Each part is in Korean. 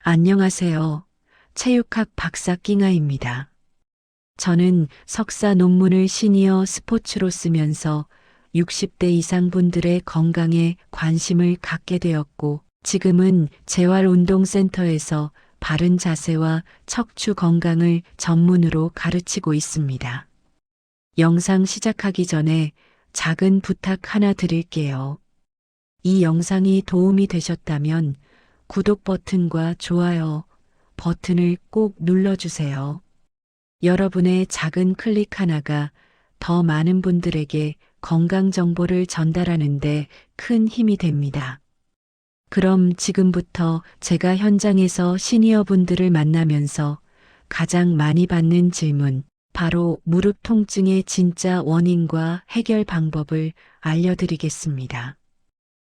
안녕하세요. 체육학 박사 낑아입니다. 저는 석사 논문을 시니어 스포츠로 쓰면서 60대 이상 분들의 건강에 관심을 갖게 되었고, 지금은 재활운동센터에서 바른 자세와 척추 건강을 전문으로 가르치고 있습니다. 영상 시작하기 전에 작은 부탁 하나 드릴게요. 이 영상이 도움이 되셨다면 구독 버튼과 좋아요 버튼을 꼭 눌러주세요. 여러분의 작은 클릭 하나가 더 많은 분들에게 건강 정보를 전달하는데 큰 힘이 됩니다. 그럼 지금부터 제가 현장에서 시니어 분들을 만나면서 가장 많이 받는 질문, 바로 무릎 통증의 진짜 원인과 해결 방법을 알려드리겠습니다.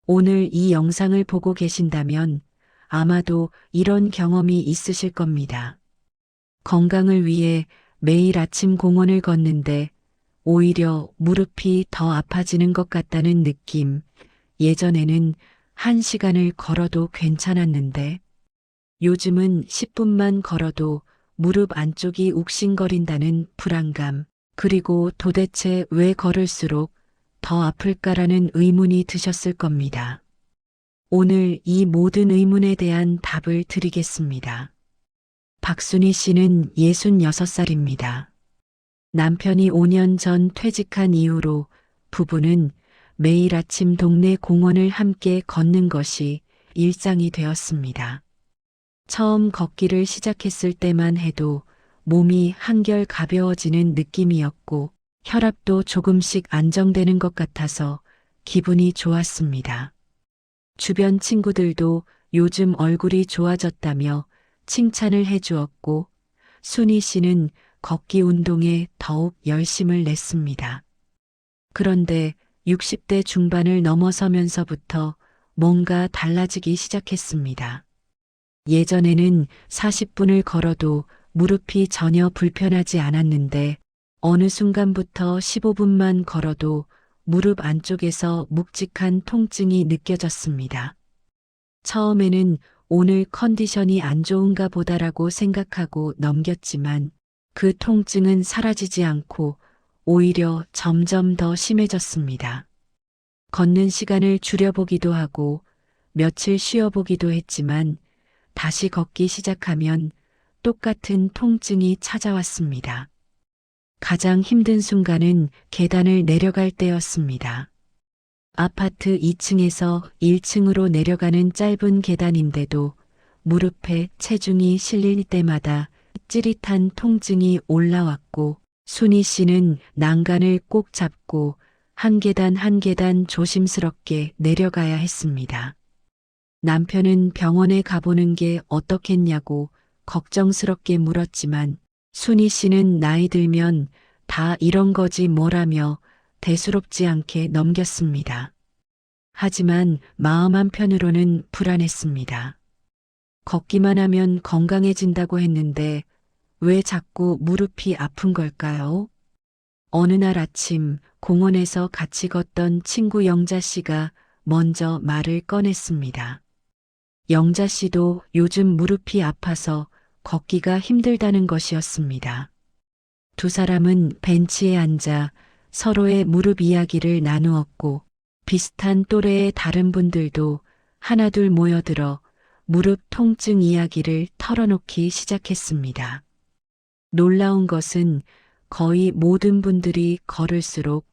오늘 이 영상을 보고 계신다면 아마도 이런 경험이 있으실 겁니다. 건강을 위해 매일 아침 공원을 걷는데 오히려 무릎이 더 아파지는 것 같다는 느낌. 예전에는 1시간을 걸어도 괜찮았는데 요즘은 10분만 걸어도 무릎 안쪽이 욱신거린다는 불안감, 그리고 도대체 왜 걸을수록 더 아플까라는 의문이 드셨을 겁니다. 오늘 이 모든 의문에 대한 답을 드리겠습니다. 박순희 씨는 66살입니다. 남편이 5년 전 퇴직한 이후로 부부는 매일 아침 동네 공원을 함께 걷는 것이 일상이 되었습니다. 처음 걷기를 시작했을 때만 해도 몸이 한결 가벼워지는 느낌이었고 혈압도 조금씩 안정되는 것 같아서 기분이 좋았습니다. 주변 친구들도 요즘 얼굴이 좋아졌다며 칭찬을 해주었고, 순희 씨는 걷기 운동에 더욱 열심을 냈습니다. 그런데 60대 중반을 넘어서면서부터 뭔가 달라지기 시작했습니다. 예전에는 40분을 걸어도 무릎이 전혀 불편하지 않았는데 어느 순간부터 15분만 걸어도 무릎 안쪽에서 묵직한 통증이 느껴졌습니다. 처음에는 오늘 컨디션이 안 좋은가 보다라고 생각하고 넘겼지만 그 통증은 사라지지 않고 오히려 점점 더 심해졌습니다. 걷는 시간을 줄여보기도 하고 며칠 쉬어보기도 했지만 다시 걷기 시작하면 똑같은 통증이 찾아왔습니다. 가장 힘든 순간은 계단을 내려갈 때였습니다. 아파트 2층에서 1층으로 내려가는 짧은 계단인데도 무릎에 체중이 실릴 때마다 찌릿한 통증이 올라왔고, 순희 씨는 난간을 꼭 잡고 한 계단 한 계단 조심스럽게 내려가야 했습니다. 남편은 병원에 가보는 게 어떻겠냐고 걱정스럽게 물었지만 순희 씨는 나이 들면 다 이런 거지 뭐라며 대수롭지 않게 넘겼습니다. 하지만 마음 한편으로는 불안했습니다. 걷기만 하면 건강해진다고 했는데 왜 자꾸 무릎이 아픈 걸까요? 어느 날 아침 공원에서 같이 걷던 친구 영자 씨가 먼저 말을 꺼냈습니다. 영자 씨도 요즘 무릎이 아파서 걷기가 힘들다는 것이었습니다. 두 사람은 벤치에 앉아 서로의 무릎 이야기를 나누었고, 비슷한 또래의 다른 분들도 하나둘 모여들어 무릎 통증 이야기를 털어놓기 시작했습니다. 놀라운 것은 거의 모든 분들이 걸을수록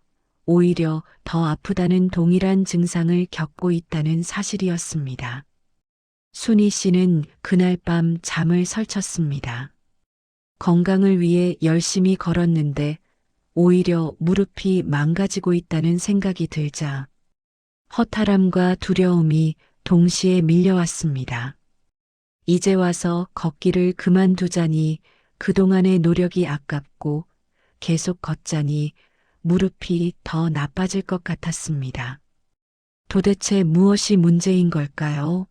오히려 더 아프다는 동일한 증상을 겪고 있다는 사실이었습니다. 순희 씨는 그날 밤 잠을 설쳤습니다. 건강을 위해 열심히 걸었는데 오히려 무릎이 망가지고 있다는 생각이 들자 허탈함과 두려움이 동시에 밀려왔습니다. 이제 와서 걷기를 그만두자니 그동안의 노력이 아깝고 계속 걷자니 무릎이 더 나빠질 것 같았습니다. 도대체 무엇이 문제인 걸까요?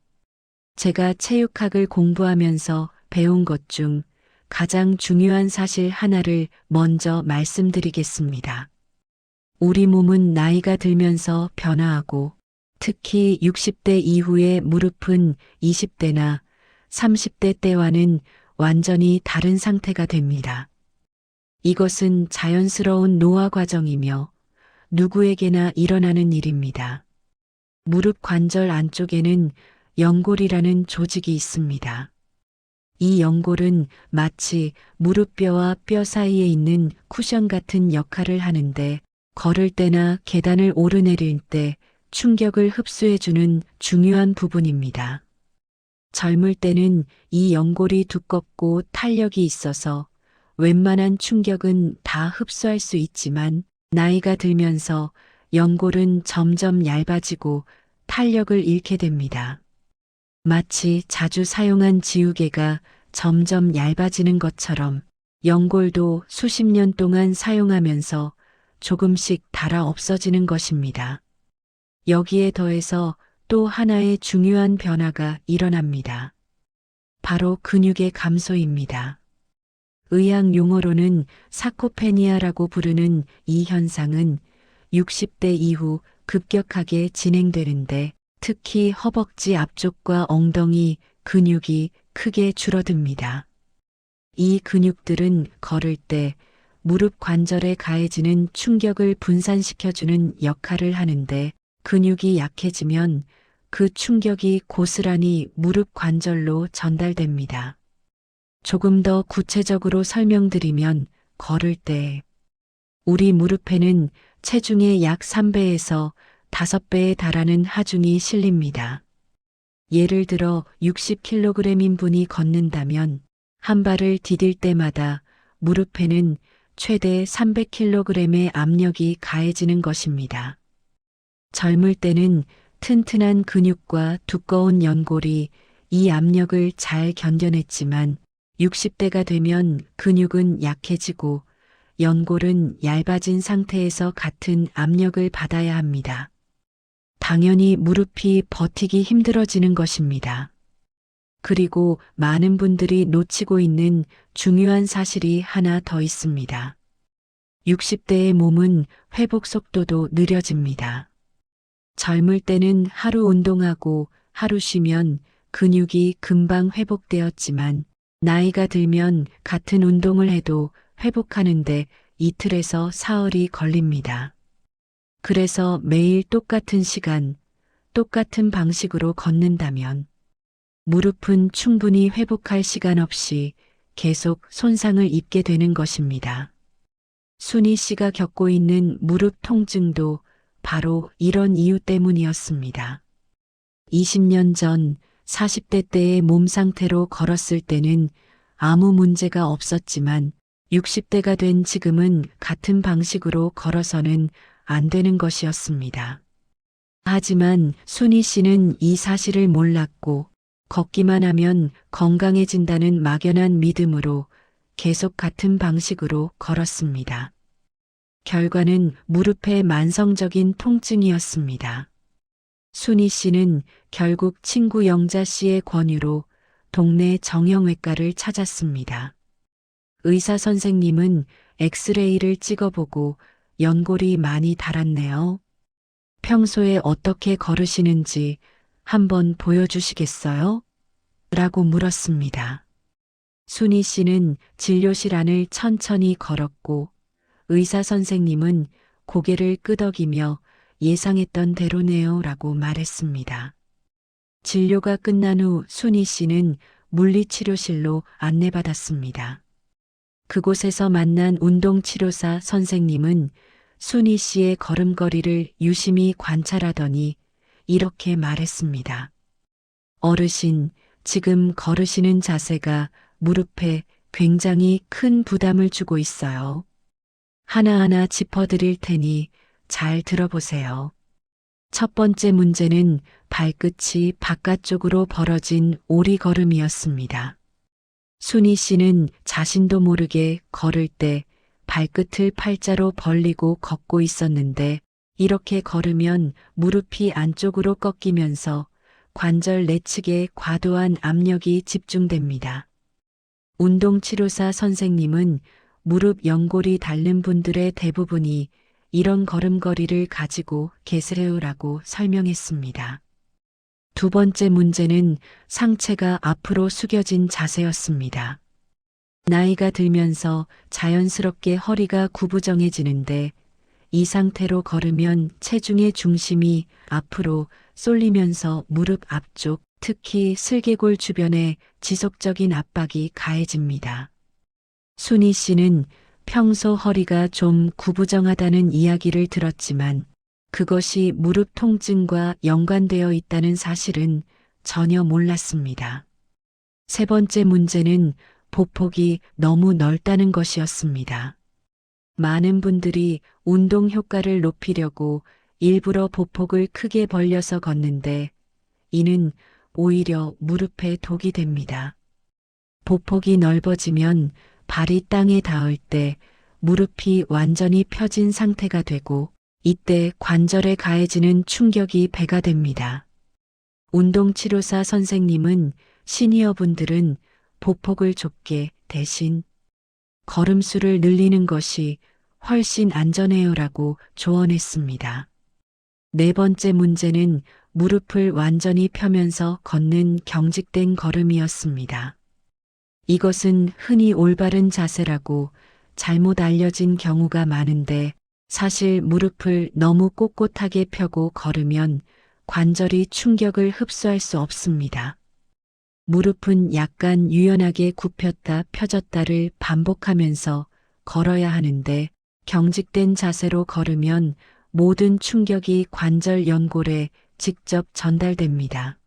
제가 체육학을 공부하면서 배운 것 중 가장 중요한 사실 하나를 먼저 말씀드리겠습니다. 우리 몸은 나이가 들면서 변화하고 특히 60대 이후의 무릎은 20대나 30대 때와는 완전히 다른 상태가 됩니다. 이것은 자연스러운 노화 과정이며 누구에게나 일어나는 일입니다. 무릎 관절 안쪽에는 연골이라는 조직이 있습니다. 이 연골은 마치 무릎뼈와 뼈 사이에 있는 쿠션 같은 역할을 하는데 걸을 때나 계단을 오르내릴 때 충격을 흡수해주는 중요한 부분입니다. 젊을 때는 이 연골이 두껍고 탄력이 있어서 웬만한 충격은 다 흡수할 수 있지만 나이가 들면서 연골은 점점 얇아지고 탄력을 잃게 됩니다. 마치 자주 사용한 지우개가 점점 얇아지는 것처럼 연골도 수십 년 동안 사용하면서 조금씩 닳아 없어지는 것입니다. 여기에 더해서 또 하나의 중요한 변화가 일어납니다. 바로 근육의 감소입니다. 의학 용어로는 사코페니아라고 부르는 이 현상은 60대 이후 급격하게 진행되는데 특히 허벅지 앞쪽과 엉덩이 근육이 크게 줄어듭니다. 이 근육들은 걸을 때 무릎 관절에 가해지는 충격을 분산시켜주는 역할을 하는데 근육이 약해지면 그 충격이 고스란히 무릎 관절로 전달됩니다. 조금 더 구체적으로 설명드리면 걸을 때 우리 무릎에는 체중의 약 3배에서 5배에 달하는 하중이 실립니다. 예를 들어 60kg인 분이 걷는다면 한 발을 디딜 때마다 무릎에는 최대 300kg의 압력이 가해지는 것입니다. 젊을 때는 튼튼한 근육과 두꺼운 연골이 이 압력을 잘 견뎌냈지만 60대가 되면 근육은 약해지고 연골은 얇아진 상태에서 같은 압력을 받아야 합니다. 당연히 무릎이 버티기 힘들어지는 것입니다. 그리고 많은 분들이 놓치고 있는 중요한 사실이 하나 더 있습니다. 60대의 몸은 회복 속도도 느려집니다. 젊을 때는 하루 운동하고 하루 쉬면 근육이 금방 회복되었지만 나이가 들면 같은 운동을 해도 회복하는데 이틀에서 사흘이 걸립니다. 그래서 매일 똑같은 시간, 똑같은 방식으로 걷는다면 무릎은 충분히 회복할 시간 없이 계속 손상을 입게 되는 것입니다. 순희 씨가 겪고 있는 무릎 통증도 바로 이런 이유 때문이었습니다. 20년 전 40대 때의 몸 상태로 걸었을 때는 아무 문제가 없었지만 60대가 된 지금은 같은 방식으로 걸어서는 안 되는 것이었습니다. 하지만 순희 씨는 이 사실을 몰랐고 걷기만 하면 건강해진다는 막연한 믿음으로 계속 같은 방식으로 걸었습니다. 결과는 무릎의 만성적인 통증이었습니다. 순희 씨는 결국 친구 영자 씨의 권유로 동네 정형외과를 찾았습니다. 의사 선생님은 엑스레이를 찍어보고 연골이 많이 닳았네요. 평소에 어떻게 걸으시는지 한번 보여주시겠어요? 라고 물었습니다. 순희 씨는 진료실 안을 천천히 걸었고 의사 선생님은 고개를 끄덕이며 예상했던 대로네요 라고 말했습니다. 진료가 끝난 후 순희 씨는 물리치료실로 안내받았습니다. 그곳에서 만난 운동치료사 선생님은 순희 씨의 걸음걸이를 유심히 관찰하더니 이렇게 말했습니다. 어르신, 지금 걸으시는 자세가 무릎에 굉장히 큰 부담을 주고 있어요. 하나하나 짚어드릴 테니 잘 들어보세요. 첫 번째 문제는 발끝이 바깥쪽으로 벌어진 오리걸음이었습니다. 순희 씨는 자신도 모르게 걸을 때 발끝을 팔자로 벌리고 걷고 있었는데 이렇게 걸으면 무릎이 안쪽으로 꺾이면서 관절 내측에 과도한 압력이 집중됩니다. 운동치료사 선생님은 무릎 연골이 닳는 분들의 대부분이 이런 걸음걸이를 가지고 계세요라고 설명했습니다. 두 번째 문제는 상체가 앞으로 숙여진 자세였습니다. 나이가 들면서 자연스럽게 허리가 구부정해지는데 이 상태로 걸으면 체중의 중심이 앞으로 쏠리면서 무릎 앞쪽, 특히 슬개골 주변에 지속적인 압박이 가해집니다. 순희 씨는 평소 허리가 좀 구부정하다는 이야기를 들었지만 그것이 무릎 통증과 연관되어 있다는 사실은 전혀 몰랐습니다. 세 번째 문제는 보폭이 너무 넓다는 것이었습니다. 많은 분들이 운동 효과를 높이려고 일부러 보폭을 크게 벌려서 걷는데 이는 오히려 무릎에 독이 됩니다. 보폭이 넓어지면 발이 땅에 닿을 때 무릎이 완전히 펴진 상태가 되고 이때 관절에 가해지는 충격이 배가 됩니다. 운동치료사 선생님은 시니어 분들은 보폭을 좁게 대신 걸음수를 늘리는 것이 훨씬 안전해요라고 조언했습니다. 네 번째 문제는 무릎을 완전히 펴면서 걷는 경직된 걸음이었습니다. 이것은 흔히 올바른 자세라고 잘못 알려진 경우가 많은데 사실 무릎을 너무 꼿꼿하게 펴고 걸으면 관절이 충격을 흡수할 수 없습니다. 무릎은 약간 유연하게 굽혔다 펴졌다를 반복하면서 걸어야 하는데 경직된 자세로 걸으면 모든 충격이 관절 연골에 직접 전달됩니다.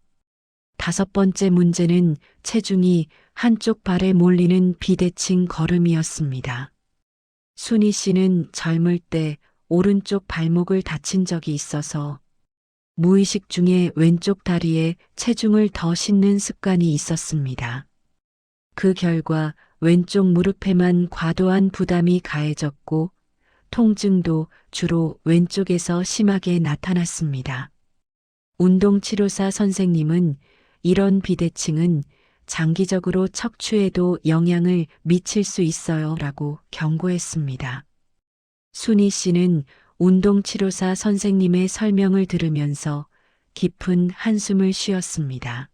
다섯 번째 문제는 체중이 한쪽 발에 몰리는 비대칭 걸음이었습니다. 순희 씨는 젊을 때 오른쪽 발목을 다친 적이 있어서 무의식 중에 왼쪽 다리에 체중을 더 싣는 습관이 있었습니다. 그 결과 왼쪽 무릎에만 과도한 부담이 가해졌고 통증도 주로 왼쪽에서 심하게 나타났습니다. 운동치료사 선생님은 이런 비대칭은 장기적으로 척추에도 영향을 미칠 수 있어요 라고 경고했습니다. 순희 씨는 운동치료사 선생님의 설명을 들으면서 깊은 한숨을 쉬었습니다.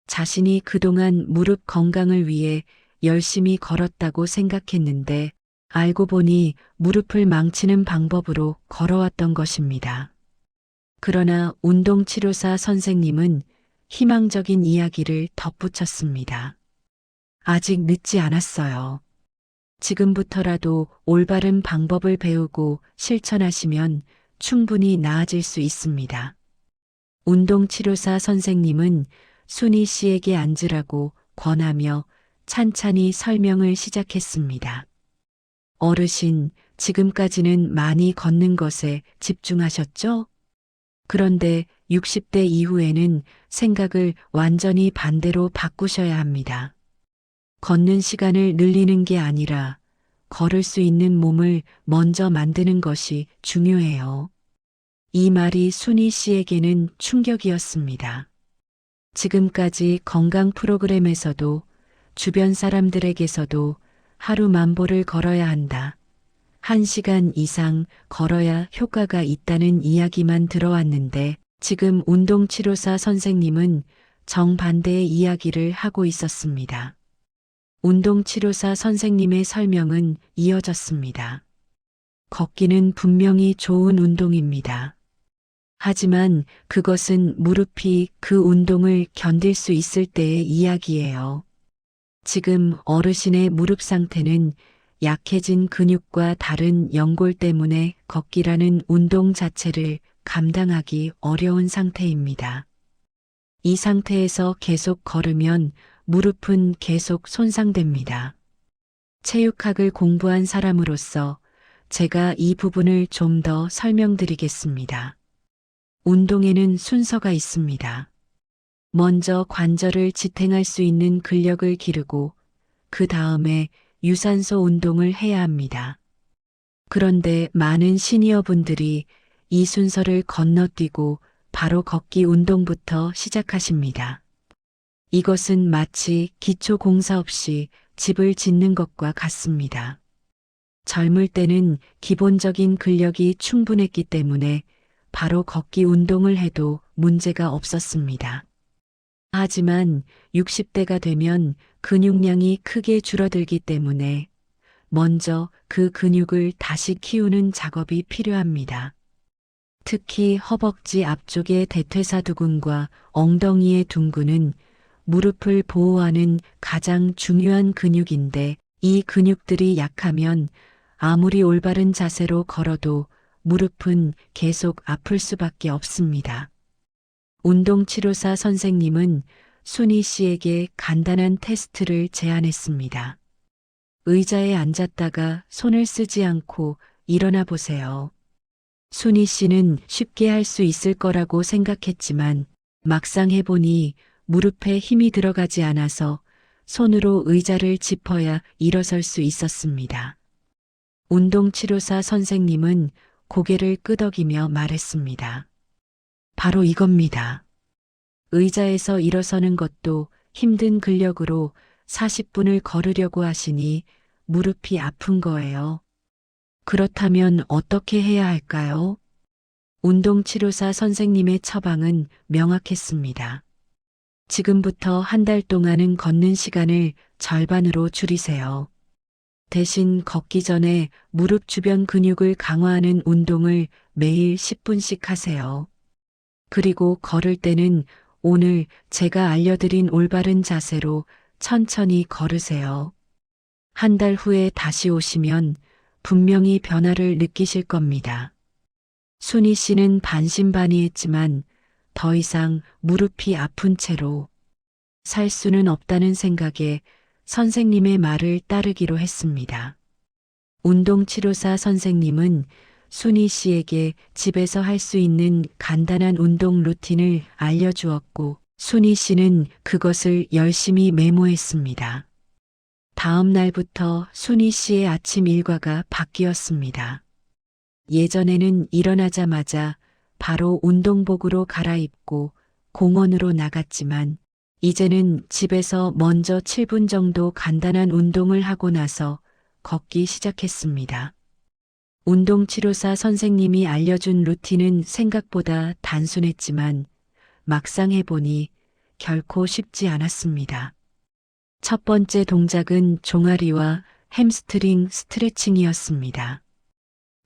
자신이 그동안 무릎 건강을 위해 열심히 걸었다고 생각했는데 알고 보니 무릎을 망치는 방법으로 걸어왔던 것입니다. 그러나 운동치료사 선생님은 희망적인 이야기를 덧붙였습니다. 아직 늦지 않았어요. 지금부터라도 올바른 방법을 배우고 실천하시면 충분히 나아질 수 있습니다. 운동치료사 선생님은 순희 씨에게 앉으라고 권하며 찬찬히 설명을 시작했습니다. 어르신, 지금까지는 많이 걷는 것에 집중하셨죠? 그런데 60대 이후에는 생각을 완전히 반대로 바꾸셔야 합니다. 걷는 시간을 늘리는 게 아니라 걸을 수 있는 몸을 먼저 만드는 것이 중요해요. 이 말이 순희 씨에게는 충격이었습니다. 지금까지 건강 프로그램에서도 주변 사람들에게서도 하루 10,000보를 걸어야 한다. 1시간 이상 걸어야 효과가 있다는 이야기만 들어왔는데 지금 운동치료사 선생님은 정반대의 이야기를 하고 있었습니다. 운동치료사 선생님의 설명은 이어졌습니다. 걷기는 분명히 좋은 운동입니다. 하지만 그것은 무릎이 그 운동을 견딜 수 있을 때의 이야기예요. 지금 어르신의 무릎 상태는 약해진 근육과 다른 연골 때문에 걷기라는 운동 자체를 감당하기 어려운 상태입니다. 이 상태에서 계속 걸으면 무릎은 계속 손상됩니다. 체육학을 공부한 사람으로서 제가 이 부분을 좀 더 설명드리겠습니다. 운동에는 순서가 있습니다. 먼저 관절을 지탱할 수 있는 근력을 기르고 그 다음에 유산소 운동을 해야 합니다. 그런데 많은 시니어 분들이 이 순서를 건너뛰고 바로 걷기 운동부터 시작하십니다. 이것은 마치 기초 공사 없이 집을 짓는 것과 같습니다. 젊을 때는 기본적인 근력이 충분했기 때문에 바로 걷기 운동을 해도 문제가 없었습니다. 하지만 60대가 되면 근육량이 크게 줄어들기 때문에 먼저 그 근육을 다시 키우는 작업이 필요합니다. 특히 허벅지 앞쪽의 대퇴사두근과 엉덩이의 둔근은 무릎을 보호하는 가장 중요한 근육인데 이 근육들이 약하면 아무리 올바른 자세로 걸어도 무릎은 계속 아플 수밖에 없습니다. 운동치료사 선생님은 순희 씨에게 간단한 테스트를 제안했습니다. 의자에 앉았다가 손을 쓰지 않고 일어나 보세요. 순희 씨는 쉽게 할 수 있을 거라고 생각했지만 막상 해보니 무릎에 힘이 들어가지 않아서 손으로 의자를 짚어야 일어설 수 있었습니다. 운동치료사 선생님은 고개를 끄덕이며 말했습니다. 바로 이겁니다. 의자에서 일어서는 것도 힘든 근력으로 40분을 걸으려고 하시니 무릎이 아픈 거예요. 그렇다면 어떻게 해야 할까요? 운동치료사 선생님의 처방은 명확했습니다. 지금부터 한 달 동안은 걷는 시간을 절반으로 줄이세요. 대신 걷기 전에 무릎 주변 근육을 강화하는 운동을 매일 10분씩 하세요. 그리고 걸을 때는 오늘 제가 알려드린 올바른 자세로 천천히 걸으세요. 한 달 후에 다시 오시면 분명히 변화를 느끼실 겁니다. 순희 씨는 반신반의했지만 더 이상 무릎이 아픈 채로 살 수는 없다는 생각에 선생님의 말을 따르기로 했습니다. 운동치료사 선생님은 순희 씨에게 집에서 할 수 있는 간단한 운동 루틴을 알려주었고 순희 씨는 그것을 열심히 메모했습니다. 다음 날부터 순희 씨의 아침 일과가 바뀌었습니다. 예전에는 일어나자마자 바로 운동복으로 갈아입고 공원으로 나갔지만 이제는 집에서 먼저 7분 정도 간단한 운동을 하고 나서 걷기 시작했습니다. 운동치료사 선생님이 알려준 루틴은 생각보다 단순했지만 막상 해보니 결코 쉽지 않았습니다. 첫 번째 동작은 종아리와 햄스트링 스트레칭이었습니다.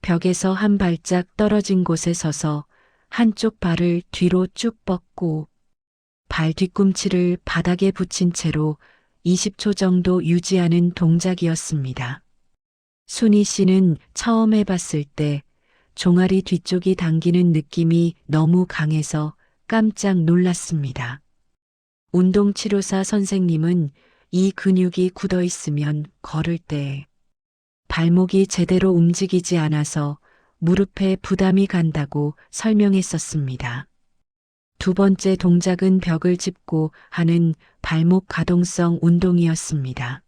벽에서 한 발짝 떨어진 곳에 서서 한쪽 발을 뒤로 쭉 뻗고 발 뒤꿈치를 바닥에 붙인 채로 20초 정도 유지하는 동작이었습니다. 순희 씨는 처음 해봤을 때 종아리 뒤쪽이 당기는 느낌이 너무 강해서 깜짝 놀랐습니다. 운동치료사 선생님은 이 근육이 굳어 있으면 걸을 때 발목이 제대로 움직이지 않아서 무릎에 부담이 간다고 설명했었습니다. 두 번째 동작은 벽을 짚고 하는 발목 가동성 운동이었습니다.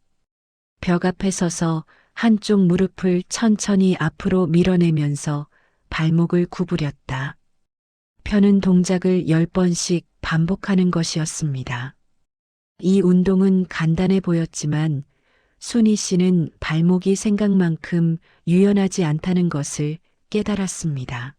벽 앞에 서서 한쪽 무릎을 천천히 앞으로 밀어내면서 발목을 구부렸다 펴는 동작을 10번씩 반복하는 것이었습니다. 이 운동은 간단해 보였지만 순희 씨는 발목이 생각만큼 유연하지 않다는 것을 깨달았습니다.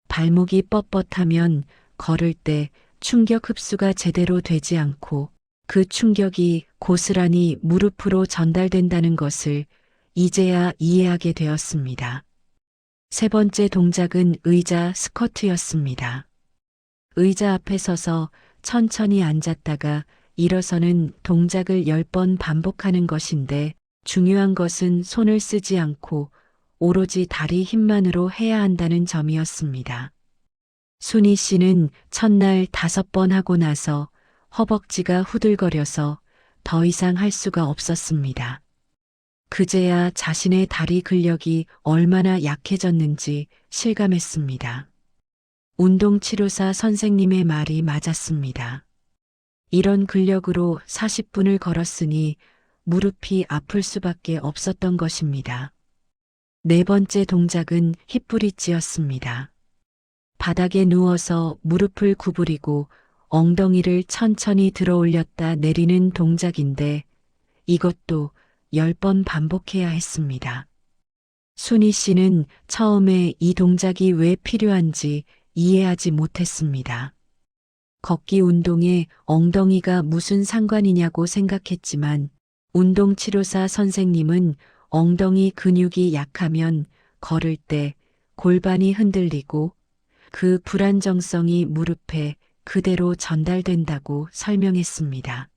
발목이 뻣뻣하면 걸을 때 충격 흡수가 제대로 되지 않고 그 충격이 고스란히 무릎으로 전달된다는 것을 이제야 이해하게 되었습니다. 세 번째 동작은 의자 스쿼트였습니다. 의자 앞에 서서 천천히 앉았다가 일어서는 동작을 10번 반복하는 것인데 중요한 것은 손을 쓰지 않고 오로지 다리 힘만으로 해야 한다는 점이었습니다. 순희 씨는 첫날 5번 하고 나서 허벅지가 후들거려서 더 이상 할 수가 없었습니다. 그제야 자신의 다리 근력이 얼마나 약해졌는지 실감했습니다. 운동치료사 선생님의 말이 맞았습니다. 이런 근력으로 40분을 걸었으니 무릎이 아플 수밖에 없었던 것입니다. 네 번째 동작은 힙브릿지였습니다. 바닥에 누워서 무릎을 구부리고 엉덩이를 천천히 들어 올렸다 내리는 동작인데 이것도 10번 반복해야 했습니다. 순희 씨는 처음에 이 동작이 왜 필요한지 이해하지 못했습니다. 걷기 운동에 엉덩이가 무슨 상관이냐고 생각했지만 운동치료사 선생님은 엉덩이 근육이 약하면 걸을 때 골반이 흔들리고 그 불안정성이 무릎에 그대로 전달된다고 설명했습니다.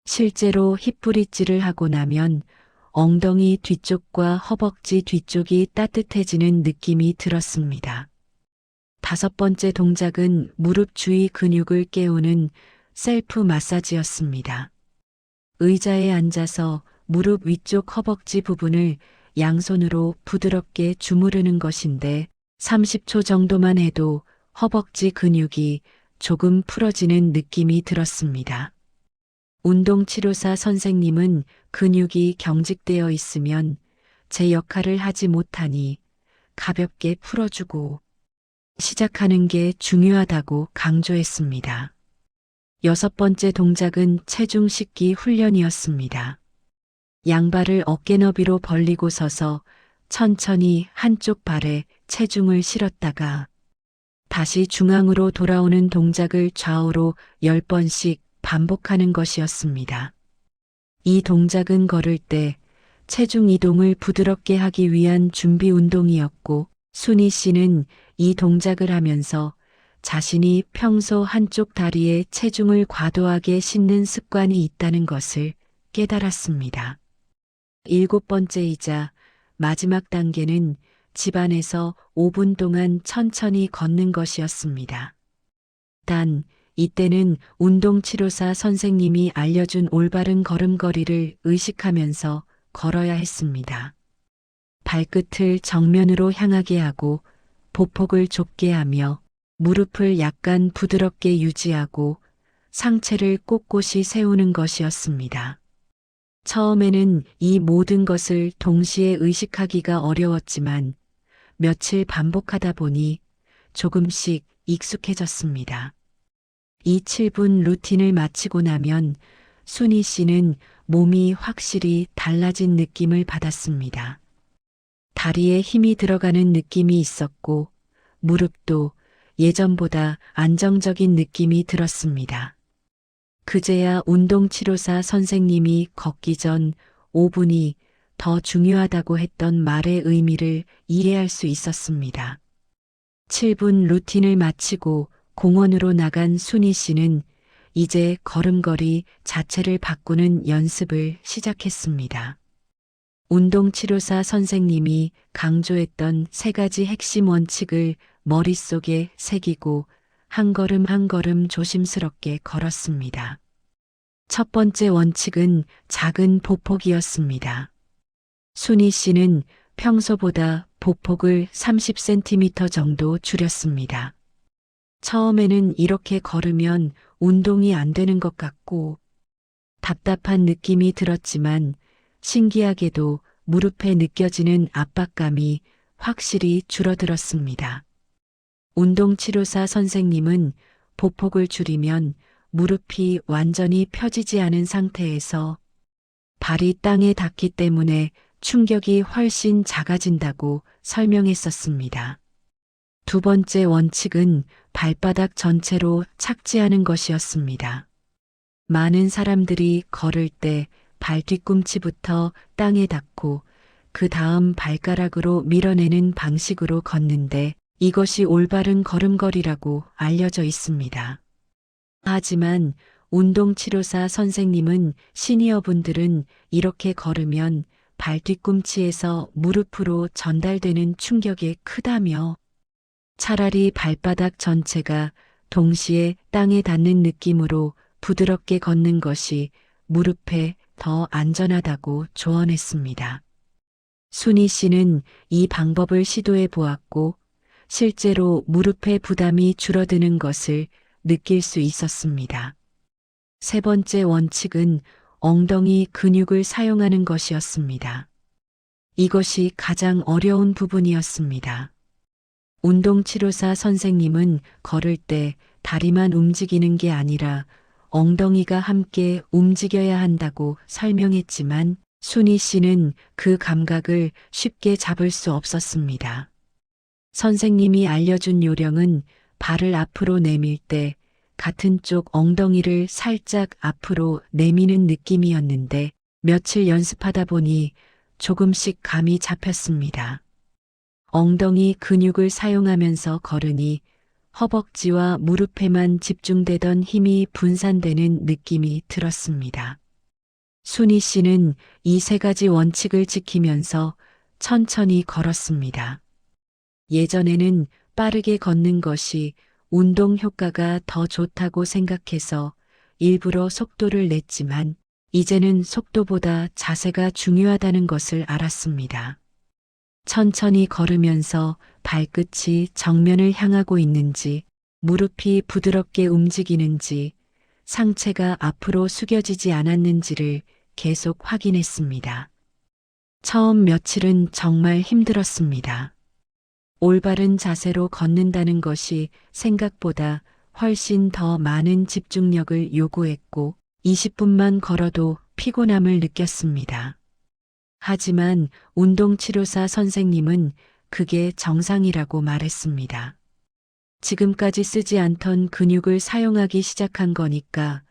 실제로 힙브릿지를 하고 나면 엉덩이 뒤쪽과 허벅지 뒤쪽이 따뜻해지는 느낌이 들었습니다. 5번째 동작은 무릎 주위 근육을 깨우는 셀프 마사지였습니다. 의자에 앉아서 무릎 위쪽 허벅지 부분을 양손으로 부드럽게 주무르는 것인데 30초 정도만 해도 허벅지 근육이 조금 풀어지는 느낌이 들었습니다. 운동치료사 선생님은 근육이 경직되어 있으면 제 역할을 하지 못하니 가볍게 풀어주고 시작하는 게 중요하다고 강조했습니다. 6번째 동작은 체중 싣기 훈련이었습니다. 양발을 어깨 너비로 벌리고 서서 천천히 한쪽 발에 체중을 실었다가 다시 중앙으로 돌아오는 동작을 좌우로 10번씩 반복하는 것이었습니다. 이 동작은 걸을 때 체중 이동을 부드럽게 하기 위한 준비 운동이었고 순희 씨는 이 동작을 하면서 자신이 평소 한쪽 다리에 체중을 과도하게 싣는 습관이 있다는 것을 깨달았습니다. 7번째이자 마지막 단계는 집안에서 5분 동안 천천히 걷는 것이었습니다. 단, 이때는 운동치료사 선생님이 알려준 올바른 걸음걸이를 의식하면서 걸어야 했습니다. 발끝을 정면으로 향하게 하고 보폭을 좁게 하며 무릎을 약간 부드럽게 유지하고 상체를 꼿꼿이 세우는 것이었습니다. 처음에는 이 모든 것을 동시에 의식하기가 어려웠지만 며칠 반복하다 보니 조금씩 익숙해졌습니다. 이 7분 루틴을 마치고 나면 순희 씨는 몸이 확실히 달라진 느낌을 받았습니다. 다리에 힘이 들어가는 느낌이 있었고 무릎도 예전보다 안정적인 느낌이 들었습니다. 그제야 운동치료사 선생님이 걷기 전 5분이 더 중요하다고 했던 말의 의미를 이해할 수 있었습니다. 7분 루틴을 마치고 공원으로 나간 순희 씨는 이제 걸음걸이 자체를 바꾸는 연습을 시작했습니다. 운동치료사 선생님이 강조했던 3가지 핵심 원칙을 머릿속에 새기고 한 걸음 한 걸음 조심스럽게 걸었습니다. 첫 번째 원칙은 작은 보폭이었습니다. 순희 씨는 평소보다 보폭을 30cm 정도 줄였습니다. 처음에는 이렇게 걸으면 운동이 안 되는 것 같고 답답한 느낌이 들었지만 신기하게도 무릎에 느껴지는 압박감이 확실히 줄어들었습니다. 운동치료사 선생님은 보폭을 줄이면 무릎이 완전히 펴지지 않은 상태에서 발이 땅에 닿기 때문에 충격이 훨씬 작아진다고 설명했었습니다. 2번째 원칙은 발바닥 전체로 착지하는 것이었습니다. 많은 사람들이 걸을 때 발 뒤꿈치부터 땅에 닿고 그 다음 발가락으로 밀어내는 방식으로 걷는데 이것이 올바른 걸음걸이라고 알려져 있습니다. 하지만 운동치료사 선생님은 시니어분들은 이렇게 걸으면 발 뒤꿈치에서 무릎으로 전달되는 충격이 크다며 차라리 발바닥 전체가 동시에 땅에 닿는 느낌으로 부드럽게 걷는 것이 무릎에 더 안전하다고 조언했습니다. 순희 씨는 이 방법을 시도해 보았고 실제로 무릎의 부담이 줄어드는 것을 느낄 수 있었습니다. 3번째 원칙은 엉덩이 근육을 사용하는 것이었습니다. 이것이 가장 어려운 부분이었습니다. 운동치료사 선생님은 걸을 때 다리만 움직이는 게 아니라 엉덩이가 함께 움직여야 한다고 설명했지만 순희 씨는 그 감각을 쉽게 잡을 수 없었습니다. 선생님이 알려준 요령은 발을 앞으로 내밀 때 같은 쪽 엉덩이를 살짝 앞으로 내미는 느낌이었는데 며칠 연습하다 보니 조금씩 감이 잡혔습니다. 엉덩이 근육을 사용하면서 걸으니 허벅지와 무릎에만 집중되던 힘이 분산되는 느낌이 들었습니다. 순희 씨는 이 세 가지 원칙을 지키면서 천천히 걸었습니다. 예전에는 빠르게 걷는 것이 운동 효과가 더 좋다고 생각해서 일부러 속도를 냈지만 이제는 속도보다 자세가 중요하다는 것을 알았습니다. 천천히 걸으면서 발끝이 정면을 향하고 있는지, 무릎이 부드럽게 움직이는지, 상체가 앞으로 숙여지지 않았는지를 계속 확인했습니다. 처음 며칠은 정말 힘들었습니다. 올바른 자세로 걷는다는 것이 생각보다 훨씬 더 많은 집중력을 요구했고 20분만 걸어도 피곤함을 느꼈습니다. 하지만 운동치료사 선생님은 그게 정상이라고 말했습니다. 지금까지 쓰지 않던 근육을 사용하기 시작한 거니까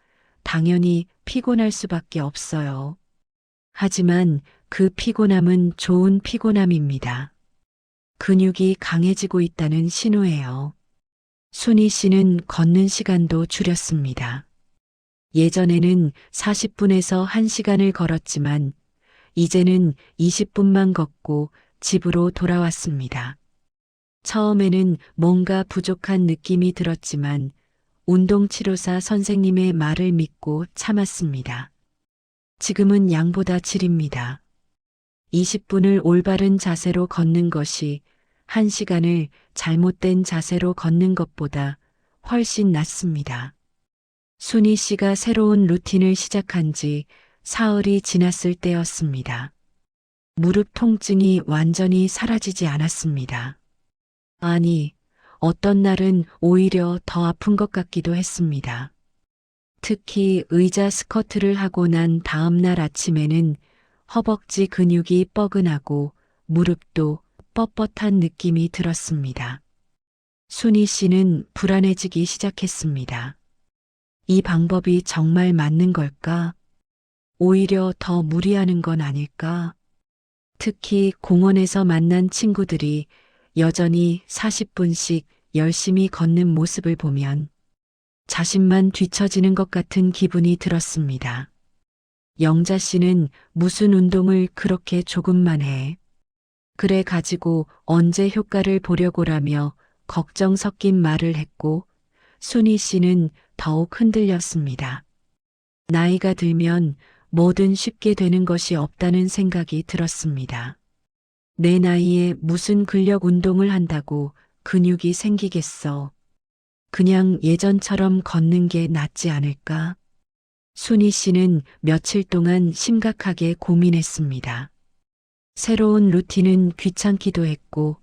당연히 피곤할 수밖에 없어요. 하지만 그 피곤함은 좋은 피곤함입니다. 근육이 강해지고 있다는 신호예요. 순희 씨는 걷는 시간도 줄였습니다. 예전에는 40분에서 1시간을 걸었지만 이제는 20분만 걷고 집으로 돌아왔습니다. 처음에는 뭔가 부족한 느낌이 들었지만 운동치료사 선생님의 말을 믿고 참았습니다. 지금은 양보다 질입니다. 20분을 올바른 자세로 걷는 것이 1시간을 잘못된 자세로 걷는 것보다 훨씬 낫습니다. 순희 씨가 새로운 루틴을 시작한 지 사흘이 지났을 때였습니다. 무릎 통증이 완전히 사라지지 않았습니다. 아니, 어떤 날은 오히려 더 아픈 것 같기도 했습니다. 특히 의자 스쿼트를 하고 난 다음 날 아침에는 허벅지 근육이 뻐근하고 무릎도 뻣뻣한 느낌이 들었습니다. 순희 씨는 불안해지기 시작했습니다. 이 방법이 정말 맞는 걸까? 오히려 더 무리하는 건 아닐까? 특히 공원에서 만난 친구들이 여전히 40분씩 열심히 걷는 모습을 보면 자신만 뒤처지는 것 같은 기분이 들었습니다. 영자 씨는 무슨 운동을 그렇게 조금만 해? 그래 가지고 언제 효과를 보려고라며 걱정 섞인 말을 했고 순희 씨는 더욱 흔들렸습니다. 나이가 들면 뭐든 쉽게 되는 것이 없다는 생각이 들었습니다. 내 나이에 무슨 근력 운동을 한다고 근육이 생기겠어. 그냥 예전처럼 걷는 게 낫지 않을까? 순희 씨는 며칠 동안 심각하게 고민했습니다. 새로운 루틴은 귀찮기도 했고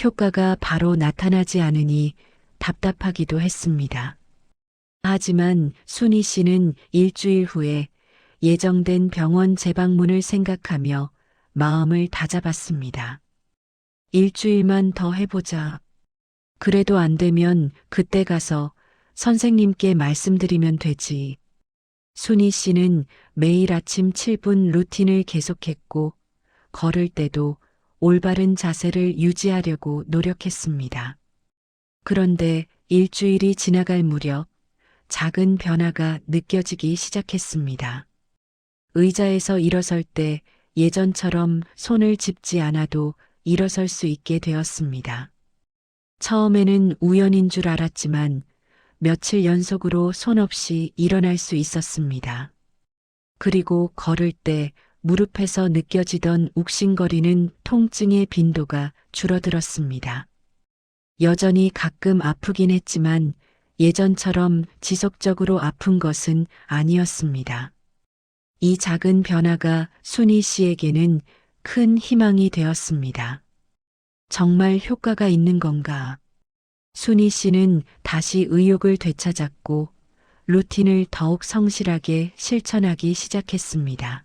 효과가 바로 나타나지 않으니 답답하기도 했습니다. 하지만 순희 씨는 일주일 후에 예정된 병원 재방문을 생각하며 마음을 다잡았습니다. 일주일만 더 해보자. 그래도 안 되면 그때 가서 선생님께 말씀드리면 되지. 순희 씨는 매일 아침 7분 루틴을 계속했고 걸을 때도 올바른 자세를 유지하려고 노력했습니다. 그런데 일주일이 지나갈 무렵 작은 변화가 느껴지기 시작했습니다. 의자에서 일어설 때 예전처럼 손을 짚지 않아도 일어설 수 있게 되었습니다. 처음에는 우연인 줄 알았지만 며칠 연속으로 손 없이 일어날 수 있었습니다. 그리고 걸을 때 무릎에서 느껴지던 욱신거리는 통증의 빈도가 줄어들었습니다. 여전히 가끔 아프긴 했지만 예전처럼 지속적으로 아픈 것은 아니었습니다. 이 작은 변화가 순희 씨에게는 큰 희망이 되었습니다. 정말 효과가 있는 건가? 순희 씨는 다시 의욕을 되찾았고 루틴을 더욱 성실하게 실천하기 시작했습니다.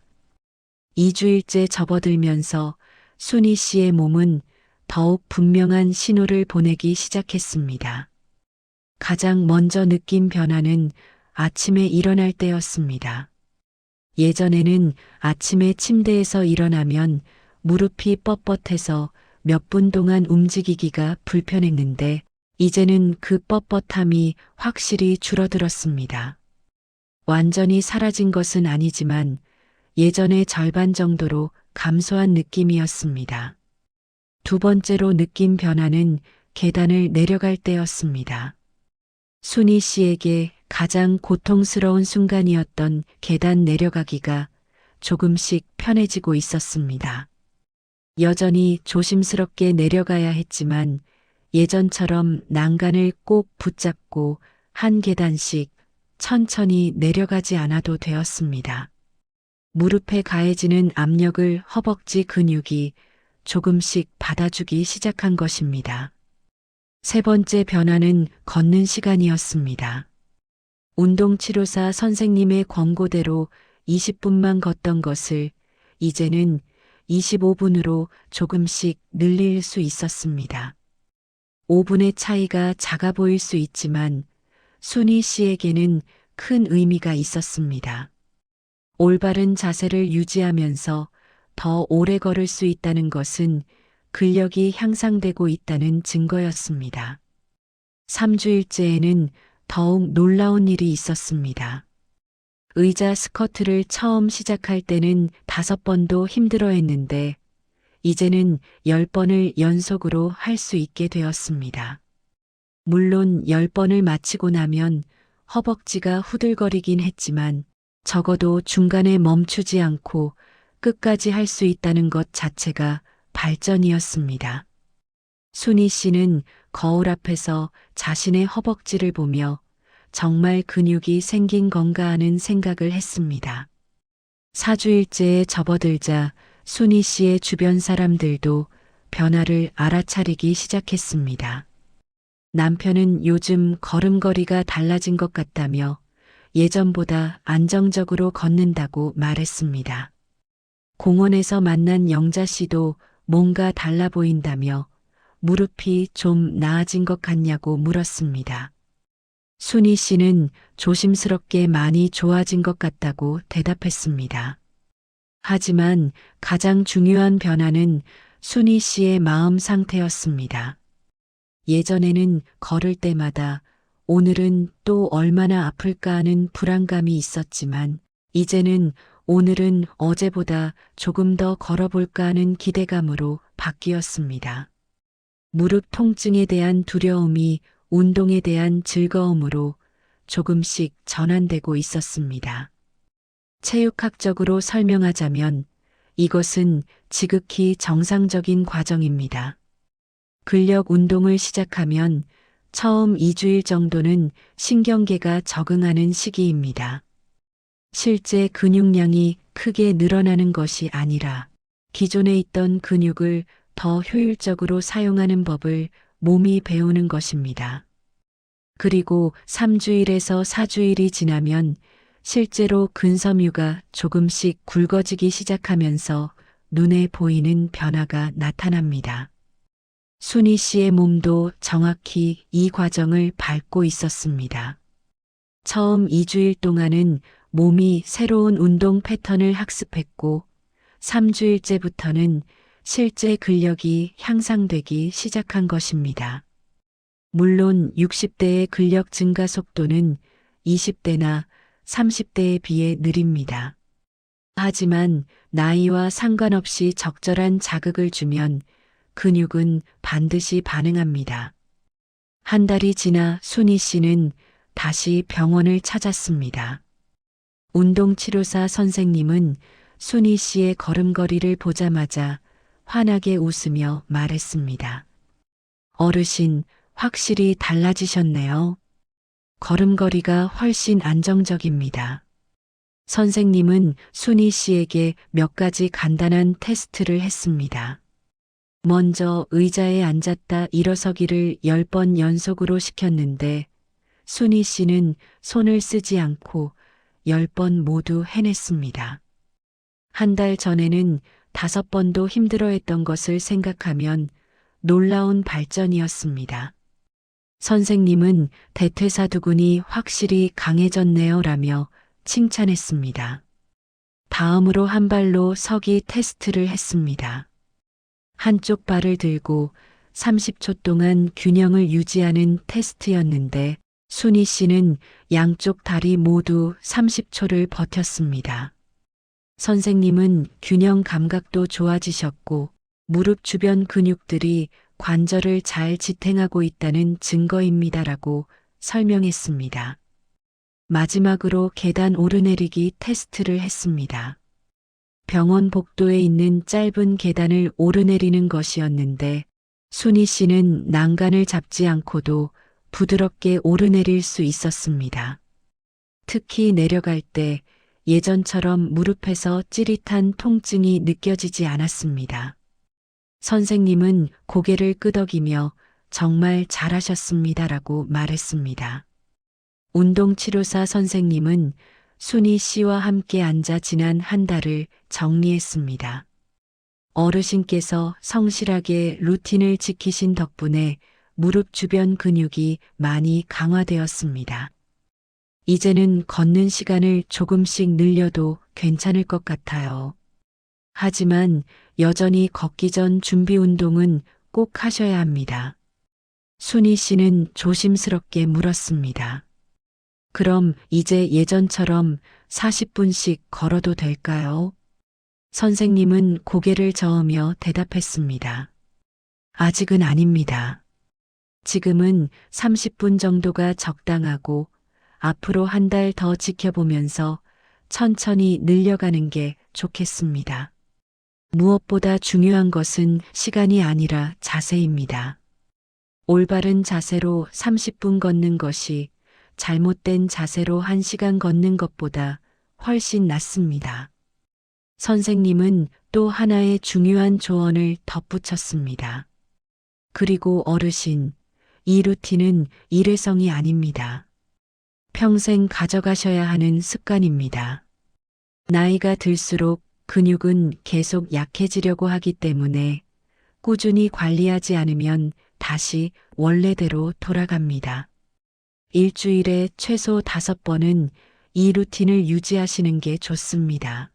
2주일째 접어들면서 순희 씨의 몸은 더욱 분명한 신호를 보내기 시작했습니다. 가장 먼저 느낀 변화는 아침에 일어날 때였습니다. 예전에는 아침에 침대에서 일어나면 무릎이 뻣뻣해서 몇 분 동안 움직이기가 불편했는데 이제는 그 뻣뻣함이 확실히 줄어들었습니다. 완전히 사라진 것은 아니지만 예전의 절반 정도로 감소한 느낌이었습니다. 두 번째로 느낀 변화는 계단을 내려갈 때였습니다. 순희 씨에게 가장 고통스러운 순간이었던 계단 내려가기가 조금씩 편해지고 있었습니다. 여전히 조심스럽게 내려가야 했지만 예전처럼 난간을 꼭 붙잡고 한 계단씩 천천히 내려가지 않아도 되었습니다. 무릎에 가해지는 압력을 허벅지 근육이 조금씩 받아주기 시작한 것입니다. 세 번째 변화는 걷는 시간이었습니다. 운동치료사 선생님의 권고대로 20분만 걷던 것을 이제는 25분으로 조금씩 늘릴 수 있었습니다. 5분의 차이가 작아 보일 수 있지만 순희 씨에게는 큰 의미가 있었습니다. 올바른 자세를 유지하면서 더 오래 걸을 수 있다는 것은 근력이 향상되고 있다는 증거였습니다. 3주일째에는 더욱 놀라운 일이 있었습니다. 의자 스쿼트를 처음 시작할 때는 5번도 힘들어 했는데 이제는 10번을 연속으로 할 수 있게 되었습니다. 물론 10번을 마치고 나면 허벅지가 후들거리긴 했지만 적어도 중간에 멈추지 않고 끝까지 할 수 있다는 것 자체가 발전이었습니다. 순희 씨는 거울 앞에서 자신의 허벅지를 보며 정말 근육이 생긴 건가 하는 생각을 했습니다. 4주일째에 접어들자 순희 씨의 주변 사람들도 변화를 알아차리기 시작했습니다. 남편은 요즘 걸음걸이가 달라진 것 같다며 예전보다 안정적으로 걷는다고 말했습니다. 공원에서 만난 영자 씨도 뭔가 달라 보인다며 무릎이 좀 나아진 것 같냐고 물었습니다. 순희 씨는 조심스럽게 많이 좋아진 것 같다고 대답했습니다. 하지만 가장 중요한 변화는 순희 씨의 마음 상태였습니다. 예전에는 걸을 때마다 오늘은 또 얼마나 아플까 하는 불안감이 있었지만 이제는 오늘은 어제보다 조금 더 걸어볼까 하는 기대감으로 바뀌었습니다. 무릎 통증에 대한 두려움이 운동에 대한 즐거움으로 조금씩 전환되고 있었습니다. 체육학적으로 설명하자면 이것은 지극히 정상적인 과정입니다. 근력 운동을 시작하면 처음 2주일 정도는 신경계가 적응하는 시기입니다. 실제 근육량이 크게 늘어나는 것이 아니라 기존에 있던 근육을 더 효율적으로 사용하는 법을 몸이 배우는 것입니다. 그리고 3주일에서 4주일이 지나면 실제로 근섬유가 조금씩 굵어지기 시작하면서 눈에 보이는 변화가 나타납니다. 순희 씨의 몸도 정확히 이 과정을 밟고 있었습니다. 처음 2주일 동안은 몸이 새로운 운동 패턴을 학습했고 3주일째부터는 실제 근력이 향상되기 시작한 것입니다. 물론 60대의 근력 증가 속도는 20대나 30대에 비해 느립니다. 하지만 나이와 상관없이 적절한 자극을 주면 근육은 반드시 반응합니다. 한 달이 지나 순희 씨는 다시 병원을 찾았습니다. 운동치료사 선생님은 순희 씨의 걸음걸이를 보자마자 환하게 웃으며 말했습니다. 어르신, 확실히 달라지셨네요. 걸음걸이가 훨씬 안정적입니다. 선생님은 순희 씨에게 몇 가지 간단한 테스트를 했습니다. 먼저 의자에 앉았다 일어서기를 10번 연속으로 시켰는데 순희 씨는 손을 쓰지 않고 10번 모두 해냈습니다. 한 달 전에는 5번도 힘들어했던 것을 생각하면 놀라운 발전이었습니다. 선생님은 대퇴사 두근이 확실히 강해졌네요 라며 칭찬했습니다. 다음으로 한 발로 서기 테스트를 했습니다. 한쪽 발을 들고 30초 동안 균형을 유지하는 테스트였는데 순희 씨는 양쪽 다리 모두 30초를 버텼습니다. 선생님은 균형 감각도 좋아지셨고 무릎 주변 근육들이 관절을 잘 지탱하고 있다는 증거입니다라고 설명했습니다. 마지막으로 계단 오르내리기 테스트를 했습니다. 병원 복도에 있는 짧은 계단을 오르내리는 것이었는데 순희 씨는 난간을 잡지 않고도 부드럽게 오르내릴 수 있었습니다. 특히 내려갈 때 예전처럼 무릎에서 찌릿한 통증이 느껴지지 않았습니다. 선생님은 고개를 끄덕이며 정말 잘하셨습니다라고 말했습니다. 운동치료사 선생님은 순희 씨와 함께 앉아 지난 한 달을 정리했습니다. 어르신께서 성실하게 루틴을 지키신 덕분에 무릎 주변 근육이 많이 강화되었습니다. 이제는 걷는 시간을 조금씩 늘려도 괜찮을 것 같아요. 하지만 여전히 걷기 전 준비 운동은 꼭 하셔야 합니다. 순희 씨는 조심스럽게 물었습니다. 그럼 이제 예전처럼 40분씩 걸어도 될까요? 선생님은 고개를 저으며 대답했습니다. 아직은 아닙니다. 지금은 30분 정도가 적당하고 앞으로 한 달 더 지켜보면서 천천히 늘려가는 게 좋겠습니다. 무엇보다 중요한 것은 시간이 아니라 자세입니다. 올바른 자세로 30분 걷는 것이 잘못된 자세로 1시간 걷는 것보다 훨씬 낫습니다. 선생님은 또 하나의 중요한 조언을 덧붙였습니다. 그리고 어르신, 이 루틴은 일회성이 아닙니다. 평생 가져가셔야 하는 습관입니다. 나이가 들수록 근육은 계속 약해지려고 하기 때문에 꾸준히 관리하지 않으면 다시 원래대로 돌아갑니다. 일주일에 최소 5번은 이 루틴을 유지하시는 게 좋습니다.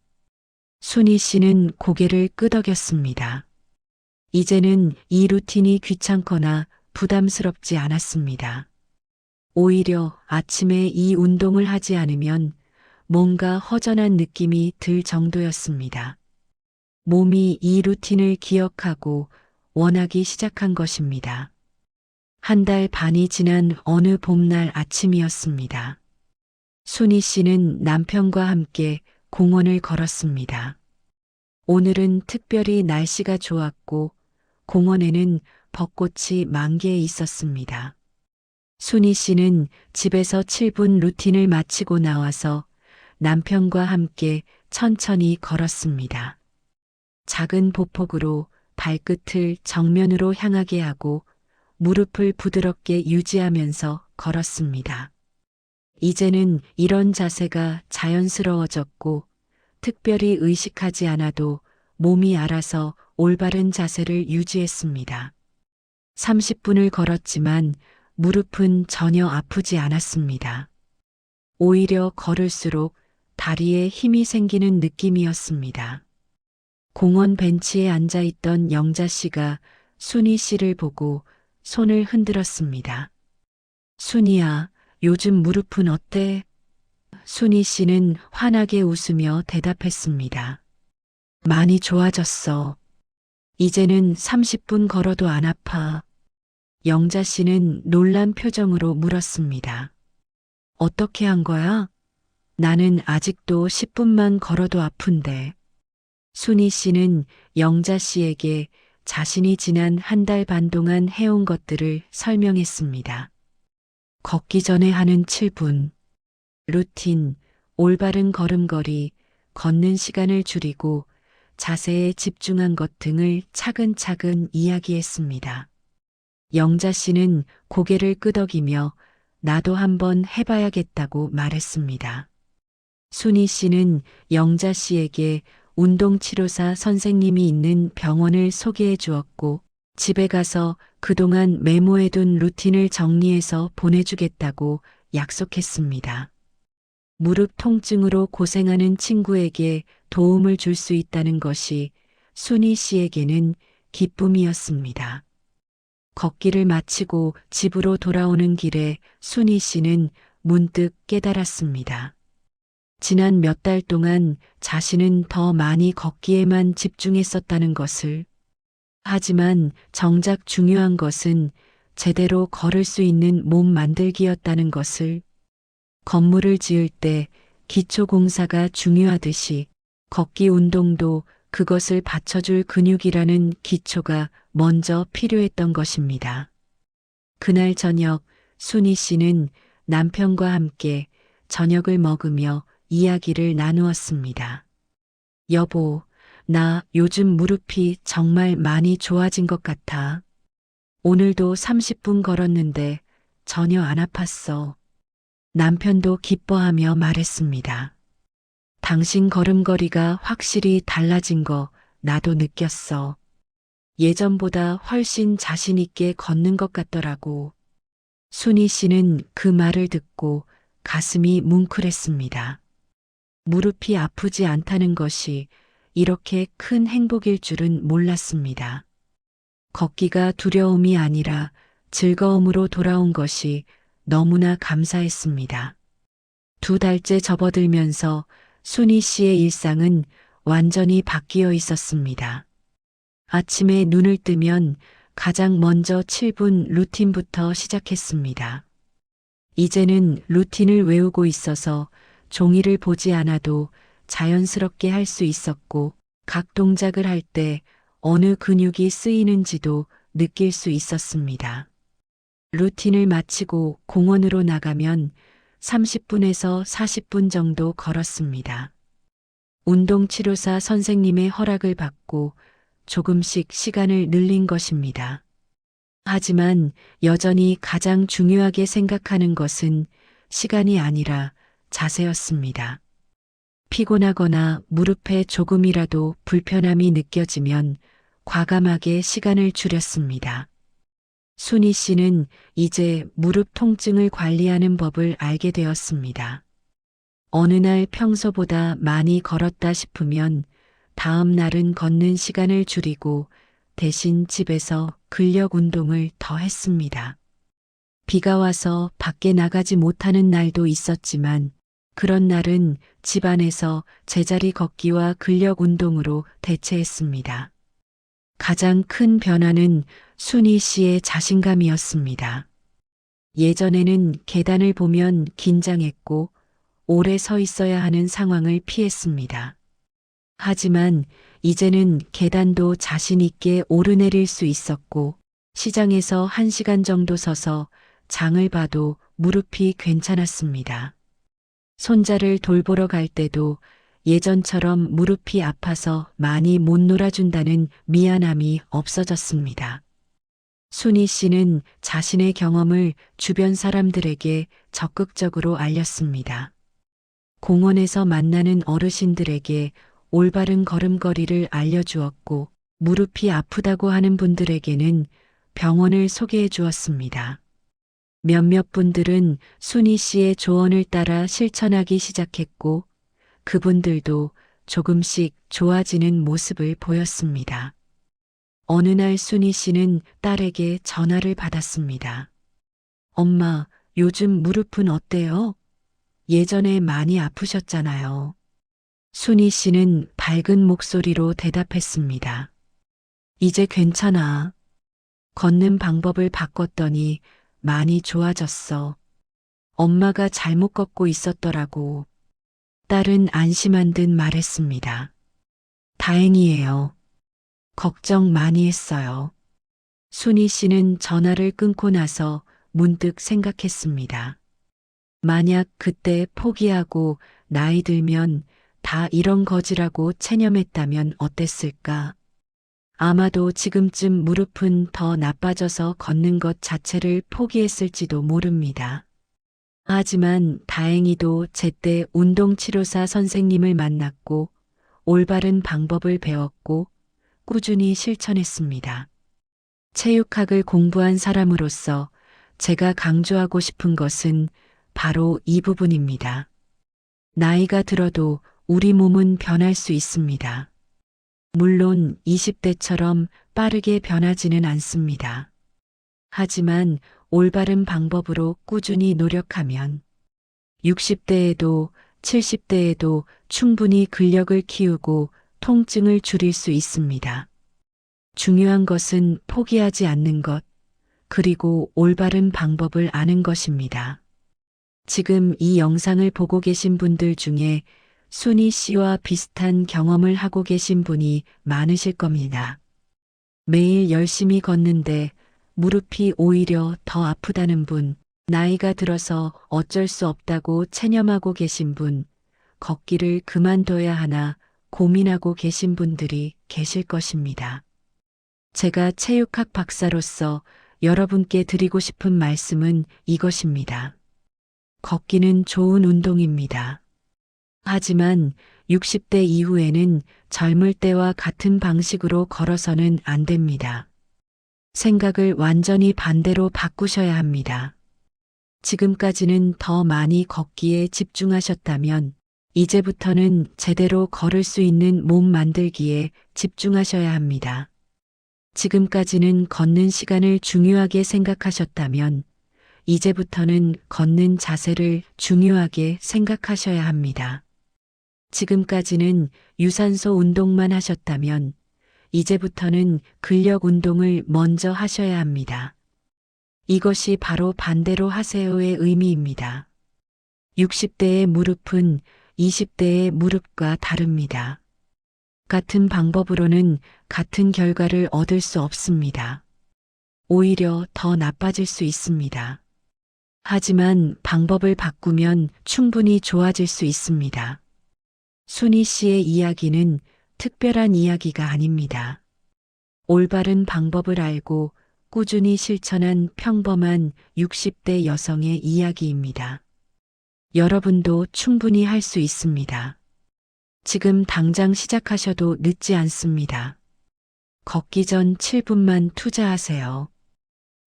순희 씨는 고개를 끄덕였습니다. 이제는 이 루틴이 귀찮거나 부담스럽지 않았습니다. 오히려 아침에 이 운동을 하지 않으면 뭔가 허전한 느낌이 들 정도였습니다. 몸이 이 루틴을 기억하고 원하기 시작한 것입니다. 한 달 반이 지난 어느 봄날 아침이었습니다. 순희 씨는 남편과 함께 공원을 걸었습니다. 오늘은 특별히 날씨가 좋았고 공원에는 벚꽃이 만개해 있었습니다. 순희 씨는 집에서 7분 루틴을 마치고 나와서 남편과 함께 천천히 걸었습니다. 작은 보폭으로 발끝을 정면으로 향하게 하고 무릎을 부드럽게 유지하면서 걸었습니다. 이제는 이런 자세가 자연스러워졌고 특별히 의식하지 않아도 몸이 알아서 올바른 자세를 유지했습니다. 30분을 걸었지만 무릎은 전혀 아프지 않았습니다. 오히려 걸을수록 다리에 힘이 생기는 느낌이었습니다. 공원 벤치에 앉아 있던 영자 씨가 순희 씨를 보고 손을 흔들었습니다. 순희야, 요즘 무릎은 어때? 순희 씨는 환하게 웃으며 대답했습니다. 많이 좋아졌어. 이제는 30분 걸어도 안 아파. 영자 씨는 놀란 표정으로 물었습니다. 어떻게 한 거야? 나는 아직도 10분만 걸어도 아픈데. 순희 씨는 영자 씨에게 자신이 지난 한 달 반 동안 해온 것들을 설명했습니다. 걷기 전에 하는 7분, 루틴, 올바른 걸음걸이, 걷는 시간을 줄이고 자세에 집중한 것 등을 차근차근 이야기했습니다. 영자 씨는 고개를 끄덕이며 나도 한번 해봐야겠다고 말했습니다. 순희 씨는 영자 씨에게 운동치료사 선생님이 있는 병원을 소개해 주었고 집에 가서 그동안 메모해둔 루틴을 정리해서 보내주겠다고 약속했습니다. 무릎 통증으로 고생하는 친구에게 도움을 줄 수 있다는 것이 순희 씨에게는 기쁨이었습니다. 걷기를 마치고 집으로 돌아오는 길에 순희 씨는 문득 깨달았습니다. 지난 몇 달 동안 자신은 더 많이 걷기에만 집중했었다는 것을. 하지만 정작 중요한 것은 제대로 걸을 수 있는 몸 만들기였다는 것을. 건물을 지을 때 기초 공사가 중요하듯이 걷기 운동도 그것을 받쳐줄 근육이라는 기초가 먼저 필요했던 것입니다. 그날 저녁 순희 씨는 남편과 함께 저녁을 먹으며 이야기를 나누었습니다. 여보, 나 요즘 무릎이 정말 많이 좋아진 것 같아. 오늘도 30분 걸었는데 전혀 안 아팠어. 남편도 기뻐하며 말했습니다. 당신 걸음걸이가 확실히 달라진 거 나도 느꼈어. 예전보다 훨씬 자신 있게 걷는 것 같더라고. 순희 씨는 그 말을 듣고 가슴이 뭉클했습니다. 무릎이 아프지 않다는 것이 이렇게 큰 행복일 줄은 몰랐습니다. 걷기가 두려움이 아니라 즐거움으로 돌아온 것이 너무나 감사했습니다. 2달째 접어들면서 순희 씨의 일상은 완전히 바뀌어 있었습니다. 아침에 눈을 뜨면 가장 먼저 7분 루틴부터 시작했습니다. 이제는 루틴을 외우고 있어서 종이를 보지 않아도 자연스럽게 할 수 있었고 각 동작을 할 때 어느 근육이 쓰이는지도 느낄 수 있었습니다. 루틴을 마치고 공원으로 나가면 30분에서 40분 정도 걸었습니다. 운동치료사 선생님의 허락을 받고 조금씩 시간을 늘린 것입니다. 하지만 여전히 가장 중요하게 생각하는 것은 시간이 아니라 자세였습니다. 피곤하거나 무릎에 조금이라도 불편함이 느껴지면 과감하게 시간을 줄였습니다. 순희 씨는 이제 무릎 통증을 관리하는 법을 알게 되었습니다. 어느 날 평소보다 많이 걸었다 싶으면 다음 날은 걷는 시간을 줄이고 대신 집에서 근력 운동을 더 했습니다. 비가 와서 밖에 나가지 못하는 날도 있었지만 그런 날은 집 안에서 제자리 걷기와 근력 운동으로 대체했습니다. 가장 큰 변화는 순희 씨의 자신감이었습니다. 예전에는 계단을 보면 긴장했고 오래 서 있어야 하는 상황을 피했습니다. 하지만 이제는 계단도 자신 있게 오르내릴 수 있었고 시장에서 1시간 정도 서서 장을 봐도 무릎이 괜찮았습니다. 손자를 돌보러 갈 때도 예전처럼 무릎이 아파서 많이 못 놀아준다는 미안함이 없어졌습니다. 순희 씨는 자신의 경험을 주변 사람들에게 적극적으로 알렸습니다. 공원에서 만나는 어르신들에게 올바른 걸음걸이를 알려주었고 무릎이 아프다고 하는 분들에게는 병원을 소개해 주었습니다. 몇몇 분들은 순희 씨의 조언을 따라 실천하기 시작했고 그분들도 조금씩 좋아지는 모습을 보였습니다. 어느 날 순희 씨는 딸에게 전화를 받았습니다. 엄마, 요즘 무릎은 어때요? 예전에 많이 아프셨잖아요. 순희 씨는 밝은 목소리로 대답했습니다. 이제 괜찮아. 걷는 방법을 바꿨더니 많이 좋아졌어. 엄마가 잘못 걷고 있었더라고. 딸은 안심한 듯 말했습니다. 다행이에요. 걱정 많이 했어요. 순희 씨는 전화를 끊고 나서 문득 생각했습니다. 만약 그때 포기하고 나이 들면 다 이런 거지라고 체념했다면 어땠을까? 아마도 지금쯤 무릎은 더 나빠져서 걷는 것 자체를 포기했을지도 모릅니다. 하지만 다행히도 제때 운동치료사 선생님을 만났고 올바른 방법을 배웠고 꾸준히 실천했습니다. 체육학을 공부한 사람으로서 제가 강조하고 싶은 것은 바로 이 부분입니다. 나이가 들어도 우리 몸은 변할 수 있습니다. 물론 20대처럼 빠르게 변하지는 않습니다. 하지만 올바른 방법으로 꾸준히 노력하면 60대에도 70대에도 충분히 근력을 키우고 통증을 줄일 수 있습니다. 중요한 것은 포기하지 않는 것, 그리고 올바른 방법을 아는 것입니다. 지금 이 영상을 보고 계신 분들 중에 순희 씨와 비슷한 경험을 하고 계신 분이 많으실 겁니다. 매일 열심히 걷는데 무릎이 오히려 더 아프다는 분, 나이가 들어서 어쩔 수 없다고 체념하고 계신 분, 걷기를 그만둬야 하나 고민하고 계신 분들이 계실 것입니다. 제가 체육학 박사로서 여러분께 드리고 싶은 말씀은 이것입니다. 걷기는 좋은 운동입니다. 하지만 60대 이후에는 젊을 때와 같은 방식으로 걸어서는 안 됩니다. 생각을 완전히 반대로 바꾸셔야 합니다. 지금까지는 더 많이 걷기에 집중하셨다면 이제부터는 제대로 걸을 수 있는 몸 만들기에 집중하셔야 합니다. 지금까지는 걷는 시간을 중요하게 생각하셨다면 이제부터는 걷는 자세를 중요하게 생각하셔야 합니다. 지금까지는 유산소 운동만 하셨다면 이제부터는 근력 운동을 먼저 하셔야 합니다. 이것이 바로 반대로 하세요의 의미입니다. 60대의 무릎은 20대의 무릎과 다릅니다. 같은 방법으로는 같은 결과를 얻을 수 없습니다. 오히려 더 나빠질 수 있습니다. 하지만 방법을 바꾸면 충분히 좋아질 수 있습니다. 순희 씨의 이야기는 특별한 이야기가 아닙니다. 올바른 방법을 알고 꾸준히 실천한 평범한 60대 여성의 이야기입니다. 여러분도 충분히 할 수 있습니다. 지금 당장 시작하셔도 늦지 않습니다. 걷기 전 7분만 투자하세요.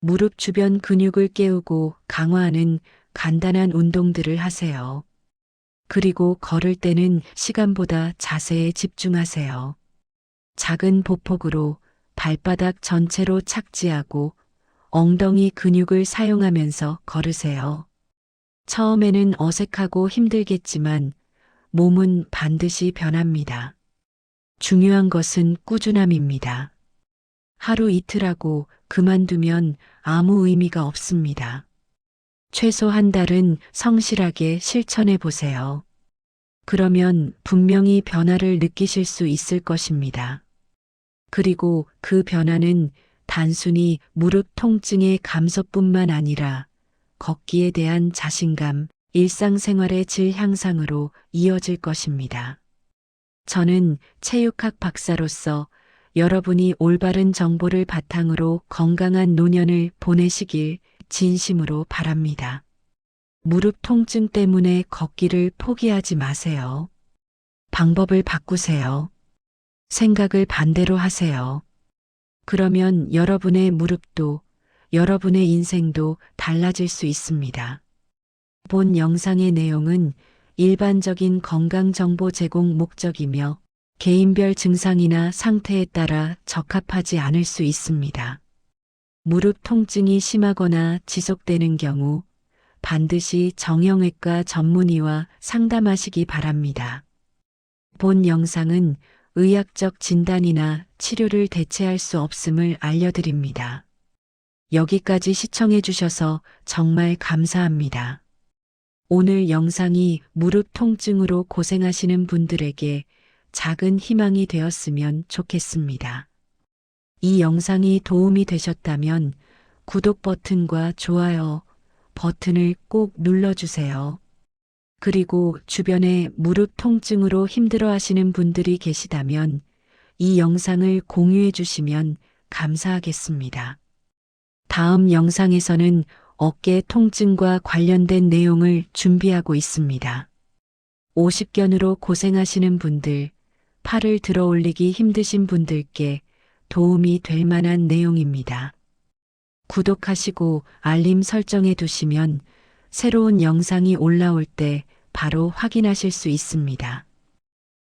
무릎 주변 근육을 깨우고 강화하는 간단한 운동들을 하세요. 그리고 걸을 때는 시간보다 자세에 집중하세요. 작은 보폭으로 발바닥 전체로 착지하고 엉덩이 근육을 사용하면서 걸으세요. 처음에는 어색하고 힘들겠지만 몸은 반드시 변합니다. 중요한 것은 꾸준함입니다. 하루 이틀 하고 그만두면 아무 의미가 없습니다. 최소 한 달은 성실하게 실천해 보세요. 그러면 분명히 변화를 느끼실 수 있을 것입니다. 그리고 그 변화는 단순히 무릎 통증의 감소뿐만 아니라 걷기에 대한 자신감, 일상생활의 질 향상으로 이어질 것입니다. 저는 체육학 박사로서 여러분이 올바른 정보를 바탕으로 건강한 노년을 보내시길 진심으로 바랍니다. 무릎 통증 때문에 걷기를 포기하지 마세요. 방법을 바꾸세요. 생각을 반대로 하세요. 그러면 여러분의 무릎도 여러분의 인생도 달라질 수 있습니다. 본 영상의 내용은 일반적인 건강 정보 제공 목적이며 개인별 증상이나 상태에 따라 적합하지 않을 수 있습니다. 무릎 통증이 심하거나 지속되는 경우 반드시 정형외과 전문의와 상담하시기 바랍니다. 본 영상은 의학적 진단이나 치료를 대체할 수 없음을 알려드립니다. 여기까지 시청해 주셔서 정말 감사합니다. 오늘 영상이 무릎 통증으로 고생하시는 분들에게 작은 희망이 되었으면 좋겠습니다. 이 영상이 도움이 되셨다면 구독 버튼과 좋아요 버튼을 꼭 눌러주세요. 그리고 주변에 무릎 통증으로 힘들어 하시는 분들이 계시다면 이 영상을 공유해 주시면 감사하겠습니다. 다음 영상에서는 어깨 통증과 관련된 내용을 준비하고 있습니다. 50견으로 고생하시는 분들, 팔을 들어 올리기 힘드신 분들께 도움이 될 만한 내용입니다. 구독하시고 알림 설정해 두시면 새로운 영상이 올라올 때 바로 확인하실 수 있습니다.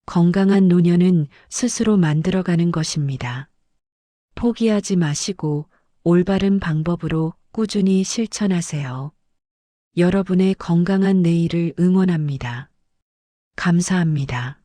건강한 노년은 스스로 만들어가는 것입니다. 포기하지 마시고 올바른 방법으로 꾸준히 실천하세요. 여러분의 건강한 내일을 응원합니다. 감사합니다.